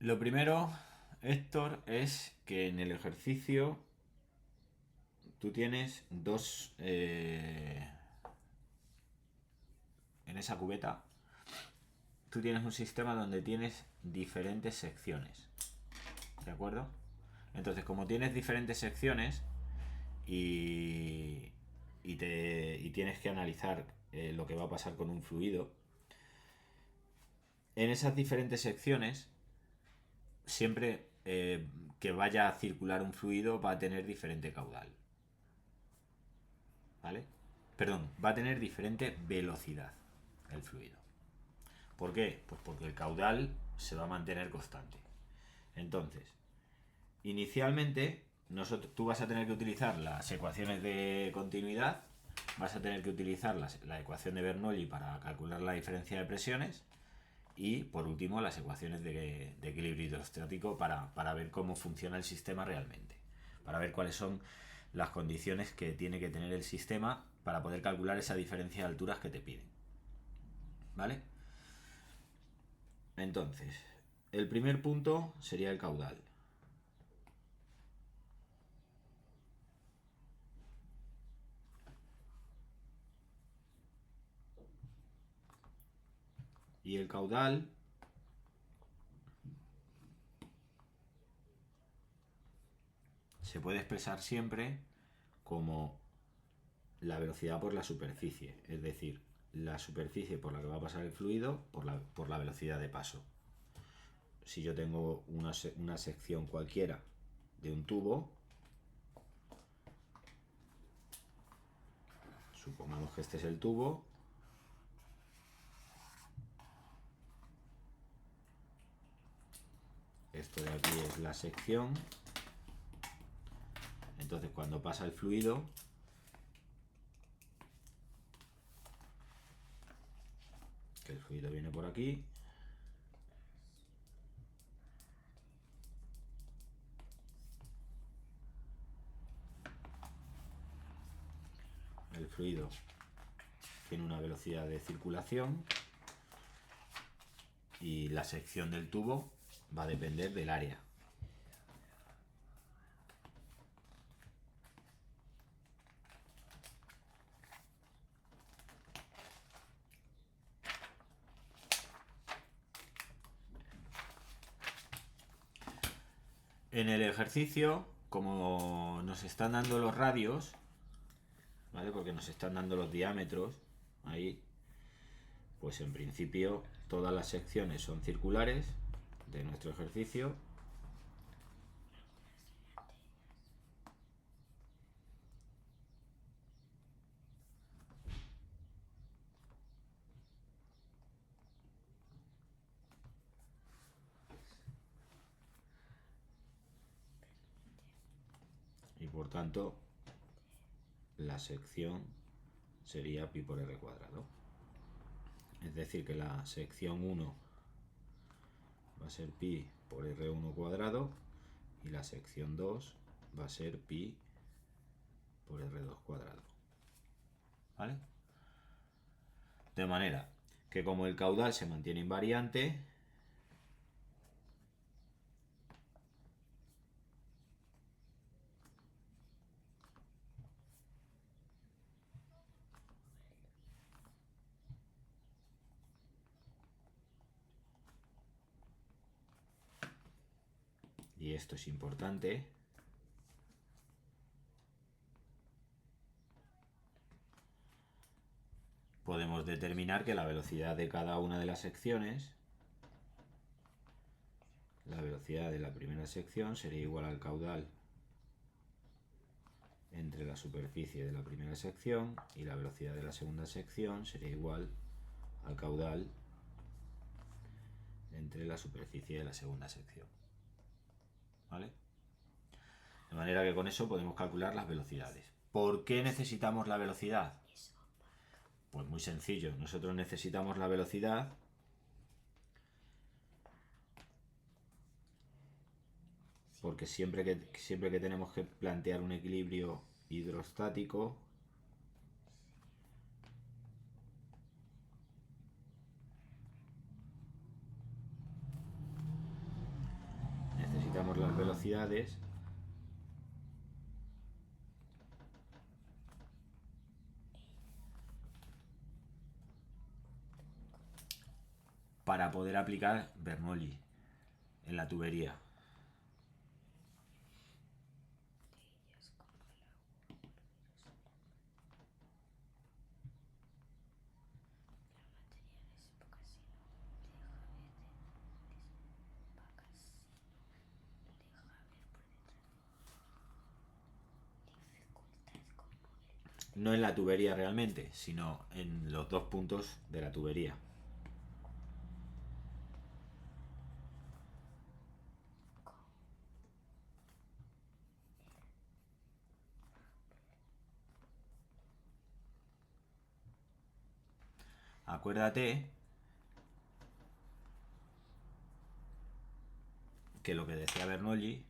Lo primero, Héctor, es que en el ejercicio tú tienes en esa cubeta, tú tienes un sistema donde tienes diferentes secciones. ¿De acuerdo? Entonces, como tienes diferentes secciones y, y tienes que analizar lo que va a pasar con un fluido, en esas diferentes secciones, siempre que vaya a circular un fluido va a tener diferente caudal. ¿Vale? Perdón, va a tener diferente velocidad el fluido. ¿Por qué? Pues porque el caudal se va a mantener constante. Entonces, inicialmente, tú vas a tener que utilizar las ecuaciones de continuidad, vas a tener que utilizar la ecuación de Bernoulli para calcular la diferencia de presiones y, por último, las ecuaciones de equilibrio hidrostático para ver cómo funciona el sistema realmente, para ver cuáles son las condiciones que tiene que tener el sistema para poder calcular esa diferencia de alturas que te piden. ¿Vale? Entonces, el primer punto sería el caudal. Y el caudal se puede expresar siempre como la velocidad por la superficie, es decir, la superficie por la que va a pasar el fluido por la velocidad de paso. Si yo tengo una sección cualquiera de un tubo, supongamos que este es el tubo, esto de aquí es la sección, entonces cuando pasa el fluido, que el fluido viene por aquí, el fluido tiene una velocidad de circulación y la sección del tubo va a depender del área. En el ejercicio, como nos están dando los radios, ¿vale? Porque nos están dando los diámetros ahí, pues en principio todas las secciones son circulares de nuestro ejercicio. Y por tanto, la sección sería pi por r cuadrado. Es decir, que la sección 1 va a ser pi por r1 cuadrado y la sección 2 va a ser pi por r2 cuadrado. ¿Vale? De manera que como el caudal se mantiene invariante, y esto es importante, podemos determinar que la velocidad de cada una de las secciones, la velocidad de la primera sección sería igual al caudal entre la superficie de la primera sección y la velocidad de la segunda sección sería igual al caudal entre la superficie de la segunda sección. ¿Vale? De manera que con eso podemos calcular las velocidades. ¿Por qué necesitamos la velocidad? Pues muy sencillo, nosotros necesitamos la velocidad porque siempre que tenemos que plantear un equilibrio hidrostático, por las velocidades para poder aplicar Bernoulli en la tubería. No en la tubería realmente, sino en los dos puntos de la tubería. Acuérdate que lo que decía Bernoulli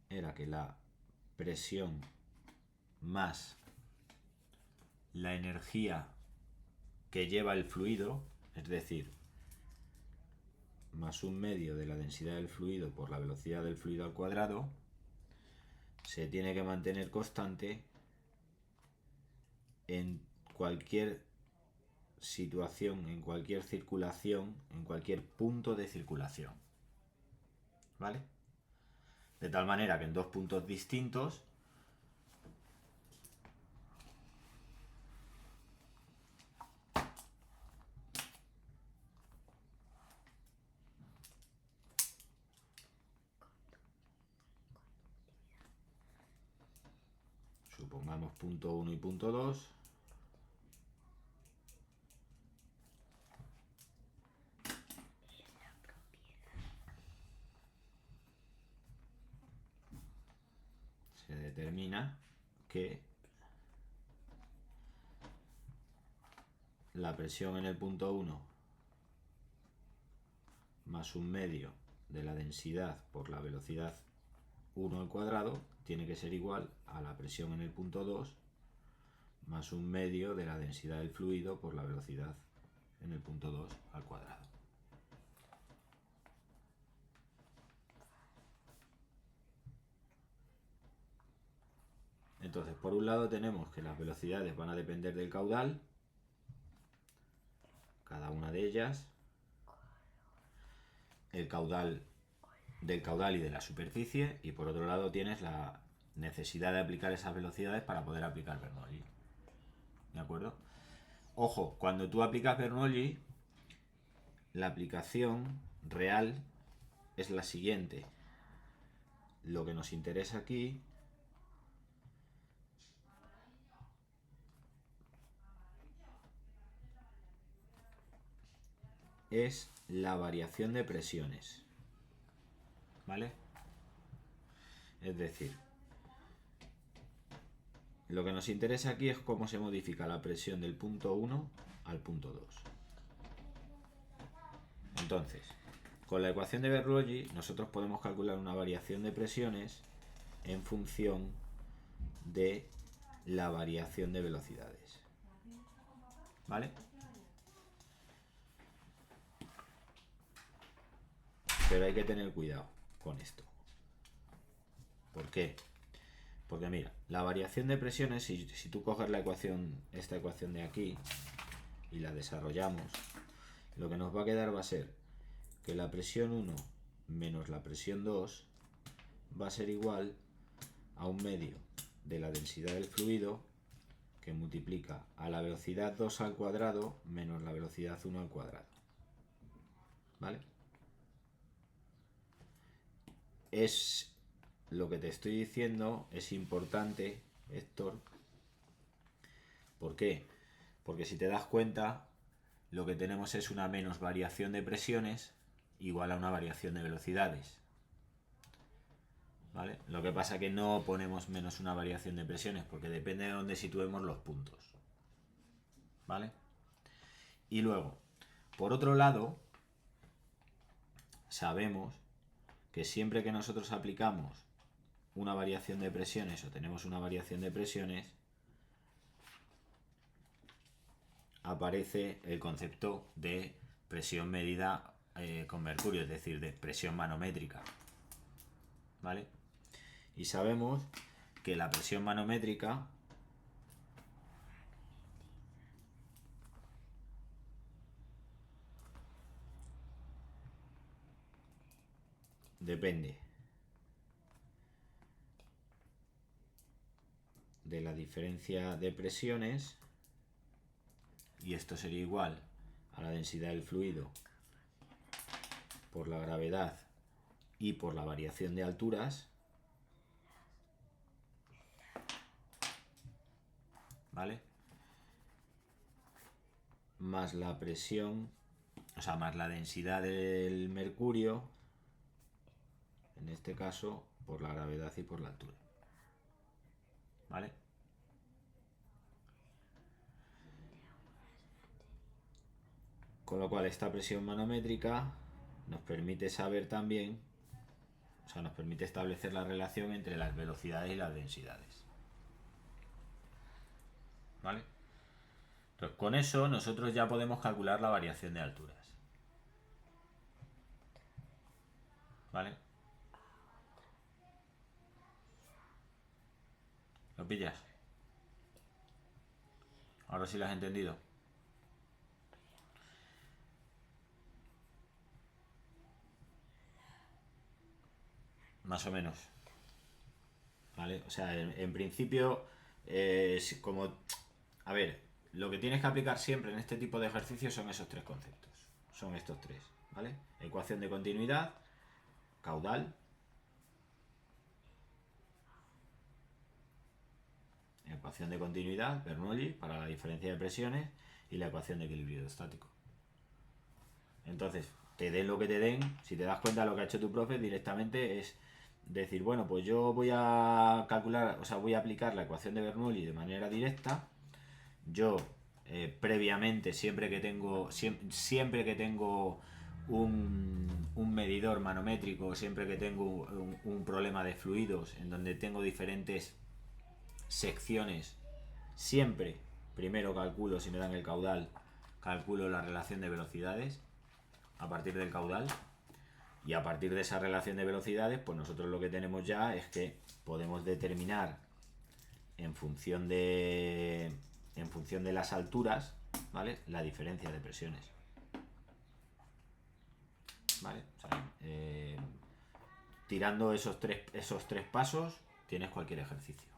era que la presión más la energía que lleva el fluido, es decir, más un medio de la densidad del fluido por la velocidad del fluido al cuadrado, se tiene que mantener constante en cualquier situación, en cualquier circulación, en cualquier punto de circulación. ¿Vale? De tal manera que en dos puntos distintos supongamos punto 1 y punto 2, se determina que la presión en el punto 1 más un medio de la densidad por la velocidad 1 al cuadrado tiene que ser igual a la presión en el punto 2 más un medio de la densidad del fluido por la velocidad en el punto 2 al cuadrado. Entonces, por un lado tenemos que las velocidades van a depender del caudal, cada una de ellas, el caudal del caudal y de la superficie, y por otro lado tienes la necesidad de aplicar esas velocidades para poder aplicar Bernoulli. ¿De acuerdo? Ojo, cuando tú aplicas Bernoulli, la aplicación real es la siguiente. Lo que nos interesa aquí es la variación de presiones. ¿Vale? Es decir, lo que nos interesa aquí es cómo se modifica la presión del punto 1 al punto 2. Entonces, con la ecuación de Bernoulli nosotros podemos calcular una variación de presiones en función de la variación de velocidades. ¿Vale? Pero hay que tener cuidado con esto. ¿Por qué? Porque mira, la variación de presiones, si tú coges la ecuación, esta ecuación de aquí, y la desarrollamos, lo que nos va a quedar va a ser que la presión 1 menos la presión 2 va a ser igual a un medio de la densidad del fluido que multiplica a la velocidad 2 al cuadrado menos la velocidad 1 al cuadrado. ¿Vale? Es lo que te estoy diciendo, es importante, Héctor. ¿Por qué? Porque si te das cuenta, lo que tenemos es una menos variación de presiones igual a una variación de velocidades. ¿Vale? Lo que pasa es que no ponemos menos una variación de presiones porque depende de dónde situemos los puntos. ¿Vale? Y luego, por otro lado, sabemos que siempre que nosotros aplicamos una variación de presiones o tenemos una variación de presiones, aparece el concepto de presión medida con mercurio, es decir, de presión manométrica, ¿vale? Y sabemos que la presión manométrica depende de la diferencia de presiones, y esto sería igual a la densidad del fluido por la gravedad y por la variación de alturas, ¿vale? Más la presión, o sea, más la densidad del mercurio, en este caso, por la gravedad y por la altura, ¿vale? Con lo cual esta presión manométrica nos permite saber también, o sea, nos permite establecer la relación entre las velocidades y las densidades, ¿vale? Entonces, con eso nosotros ya podemos calcular la variación de alturas, ¿vale? ¿Lo pillas? Ahora sí lo has entendido. Más o menos, ¿vale? O sea, en principio, como... A ver, lo que tienes que aplicar siempre en este tipo de ejercicios son esos tres conceptos. Son estos tres, ¿vale? Ecuación de continuidad, caudal, ecuación de continuidad, Bernoulli, para la diferencia de presiones, y la ecuación de equilibrio hidrostático. Entonces, te den lo que te den, si te das cuenta, lo que ha hecho tu profe directamente es decir, bueno, pues yo voy a calcular, o sea, voy a aplicar la ecuación de Bernoulli de manera directa. Yo previamente, siempre que tengo un medidor manométrico, siempre que tengo un problema de fluidos en donde tengo diferentes secciones, siempre primero calculo, si me dan el caudal, calculo la relación de velocidades a partir del caudal, y a partir de esa relación de velocidades, pues nosotros lo que tenemos ya es que podemos determinar en función de las alturas, ¿vale?, la diferencia de presiones, ¿vale? O sea, tirando esos tres pasos tienes cualquier ejercicio.